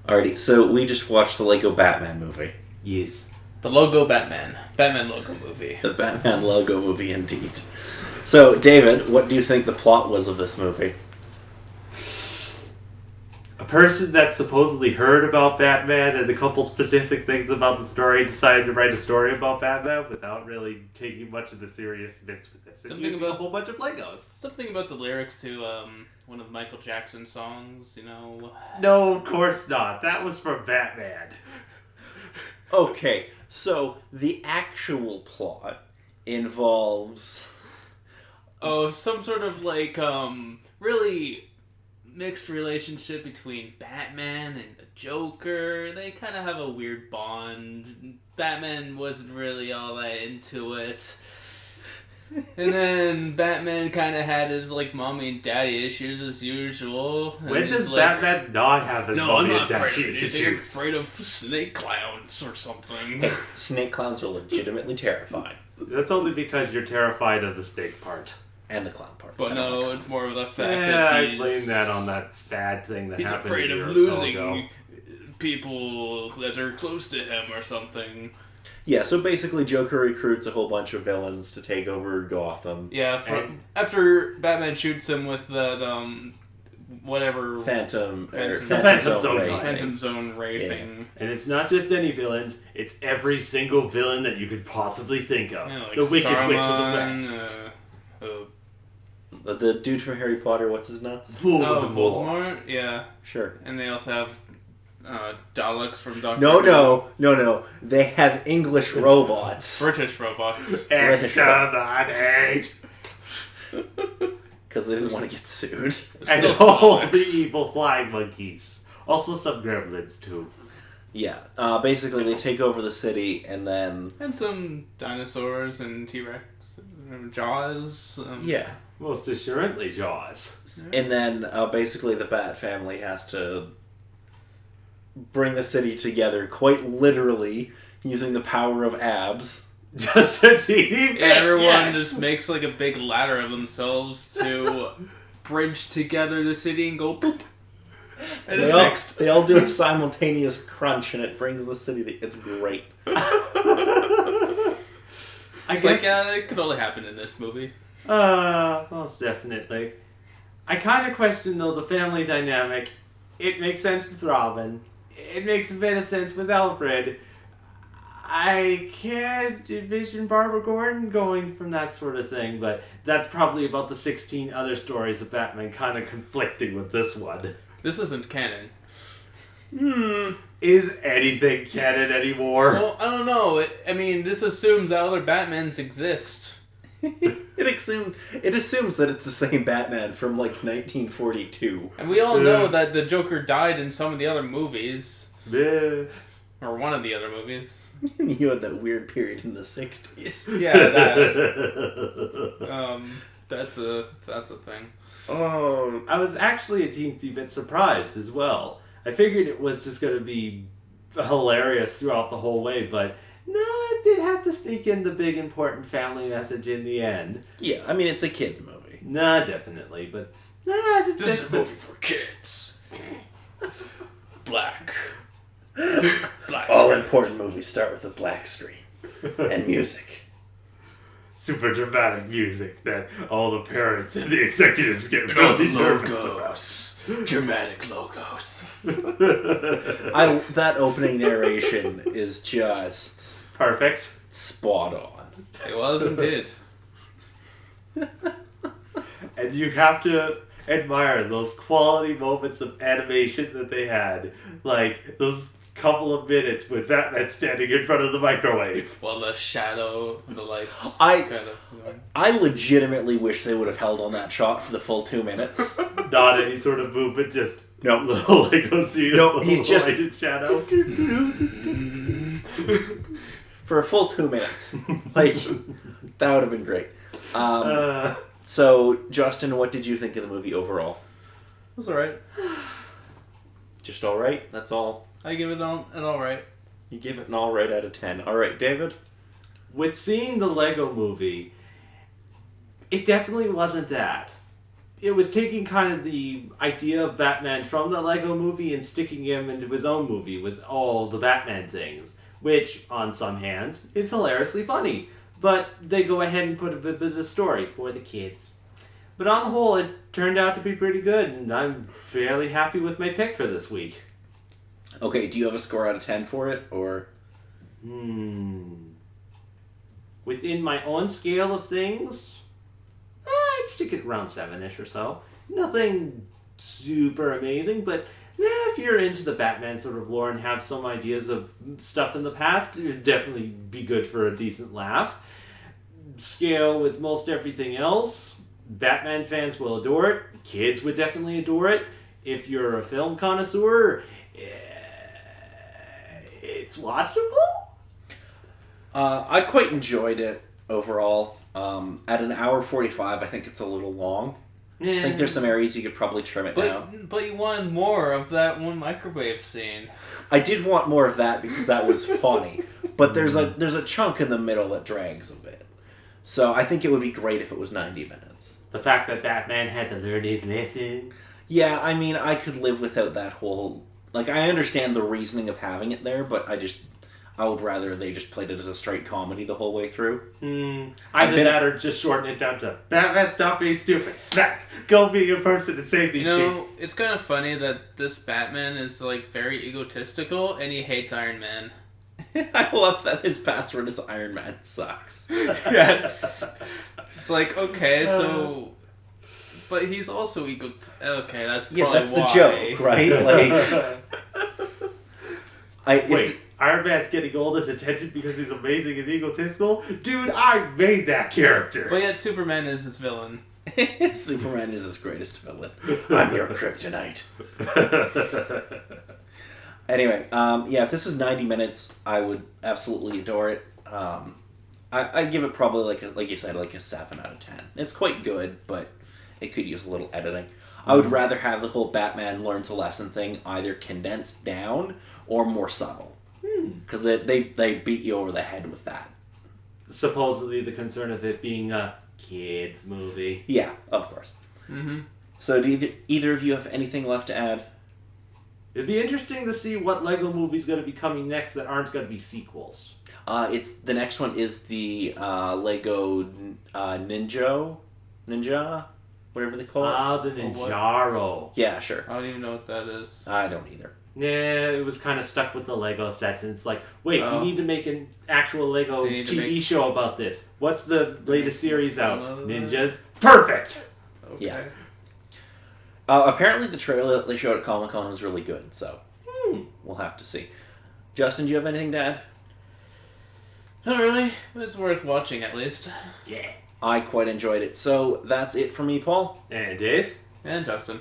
Alrighty, so we just watched the Lego Batman movie. Yes. The logo Batman. Batman logo movie. The Batman logo movie, indeed. So, David, what do you think the plot was of this movie? A person that supposedly heard about Batman and a couple specific things about the story decided to write a story about Batman without really taking much of the serious bits with this. Something using about- a whole bunch of Legos. Something about the lyrics to one of Michael Jackson's songs, you know. No, of course not. That was from Batman. Okay, so the actual plot involves... Oh, some sort of really mixed relationship between Batman and the Joker. They kind of have a weird bond. Batman wasn't really all that into it. And then Batman kind of had his mommy and daddy issues as usual. And When he's does like, Batman not have his No, I'm mommy not and afraid daddy of anything. I'm issues? afraid of snake clowns or something. Hey, snake clowns are legitimately terrifying. That's only because you're terrified of the snake part. And the clown part. But I don't no, like it's more of the fact Yeah, that I he's... blame that on that fad thing that He's happened afraid a year of or so losing ago. people that are close to him or something. Yeah, so basically Joker recruits a whole bunch of villains to take over Gotham. Yeah, And- after Batman shoots him with that, whatever... Phantom Phantom Zone Ray guy. Phantom Zone Ray Yeah. thing. And it's not just any villains, it's every single villain that you could possibly think of. Yeah, like The Wicked Saruman, Witch of the West. The dude from Harry Potter, what's his nuts? Voldemort? Yeah. Sure. And they also have Daleks from Doctor No. They have English robots. British robots. Exterminate! Because they didn't want to get sued. And Still all the Daleks. evil flying monkeys. Also some gremlins, too. Yeah. Basically, they take over the city, and then... And some dinosaurs and T-Rex. Jaws. Yeah. Most assuredly, Jaws. And then, basically, the Bat family has to bring the city together, quite literally, using the power of abs. Just a teeny bit, Everyone yes. just makes a big ladder of themselves to bridge together the city and go boop. And it's fixed. They all do a simultaneous crunch, and it brings the city it's great. I It's guess... it could only happen in this movie. Most definitely. I kind of question, though, the family dynamic. It makes sense with Robin. It makes a bit of sense with Alfred. I can't envision Barbara Gordon going from that sort of thing, but that's probably about the 16 other stories of Batman kind of conflicting with this one. This isn't canon. Is anything canon anymore? Well, I don't know. This assumes that other Batmans exist. It assumes that it's the same Batman from, 1942. And we all know that the Joker died in some of the other movies. Meh. Or one of the other movies. You had that weird period in the 60s. Yeah, that. That's a thing. Oh, I was actually a teensy bit surprised as well. I figured it was just going to be hilarious throughout the whole way, but no, it did have to sneak in the big important family message in the end. yeah, it's a kid's movie. Nah, definitely, but nah, This is a movie for kids. Black. Black All screen. important movies start with a black screen and music. super dramatic music that all the parents and the executives get really nervous about. Dramatic logos. That opening narration is just Perfect. spot on. It was and did. And you have to admire those quality moments of animation that they had. Like, those couple of minutes with Batman standing in front of the microwave. Well, the shadow, the lights, I- kind of. I legitimately wish they would have held on that shot for the full 2 minutes. Not any sort of movement, just No. little Lego scene. No, he's just- lighted shadow. For a full 2 minutes. That would have been great. Uh, So, Justin, what did you think of the movie overall? It was alright. Just alright? That's all? I give it an alright. You give it an alright out of 10. Alright, David? with seeing the Lego movie, it definitely wasn't that. it was taking kind of the idea of Batman from the Lego movie and sticking him into his own movie with all the Batman things, which, on some hands, is hilariously funny. But they go ahead and put a bit of story for the kids. But on the whole, it turned out to be pretty good, and I'm fairly happy with my pick for this week. Okay, do you have a score out of 10 for it, or? Within my own scale of things, I'd stick it around 7-ish or so. Nothing super amazing, but if you're into the Batman sort of lore and have some ideas of stuff in the past, it'd definitely be good for a decent laugh. Scale with most everything else, Batman fans will adore it. Kids would definitely adore it. If you're a film connoisseur, it's watchable. I quite enjoyed it overall. At an hour 45, I think it's a little long. I think there's some areas you could probably trim it down. But you wanted more of that one microwave scene. I did want more of that because that was funny. But there's a chunk in the middle that drags a bit. So I think it would be great if it was 90 minutes. The fact that Batman had to learn his lesson. Yeah, I mean, I could live without that whole... Like, I understand the reasoning of having it there, but I would rather they just played it as a straight comedy the whole way through. Either that or just shorten it down to Batman, stop being stupid. Smack! Go be a person and save these people. It's kind of funny that this Batman is, like, very egotistical and he hates Iron Man. I love that his password is Iron Man sucks. Yes. It's like, okay, so... But he's also okay, that's probably that's why. the joke, right? Like, Wait, Iron Man's getting all this attention because he's amazing and egotistical? Dude, I made that character. But yet Superman is his villain. Superman is his greatest villain. I'm your kryptonite. Anyway, if this was 90 minutes, I would absolutely adore it. I give it probably like you said, like a 7 out of 10. It's quite good, but it could use a little editing. I would rather have the whole Batman learns a lesson thing either condensed down or more subtle. Because they beat you over the head with that. Supposedly the concern of it being a kids movie. Yeah, of course. Mm-hmm. So do either of you have anything left to add? It'd be interesting to see what Lego movie's going to be coming next that aren't going to be sequels. The next one is the Lego Ninja, whatever they call it. The Ninjaro. Yeah, sure. I don't even know what that is. I don't either. Yeah, it was kind of stuck with the Lego sets, and it's like, wait, we need to make an actual Lego TV show about this. What's the latest series out? Ninjas? Perfect! Okay. Yeah. Apparently the trailer that they showed at Comic-Con was really good, so we'll have to see. Justin, do you have anything to add? Not really. It's worth watching at least. Yeah. I quite enjoyed it. So that's it for me, Paul. And Dave? And Justin.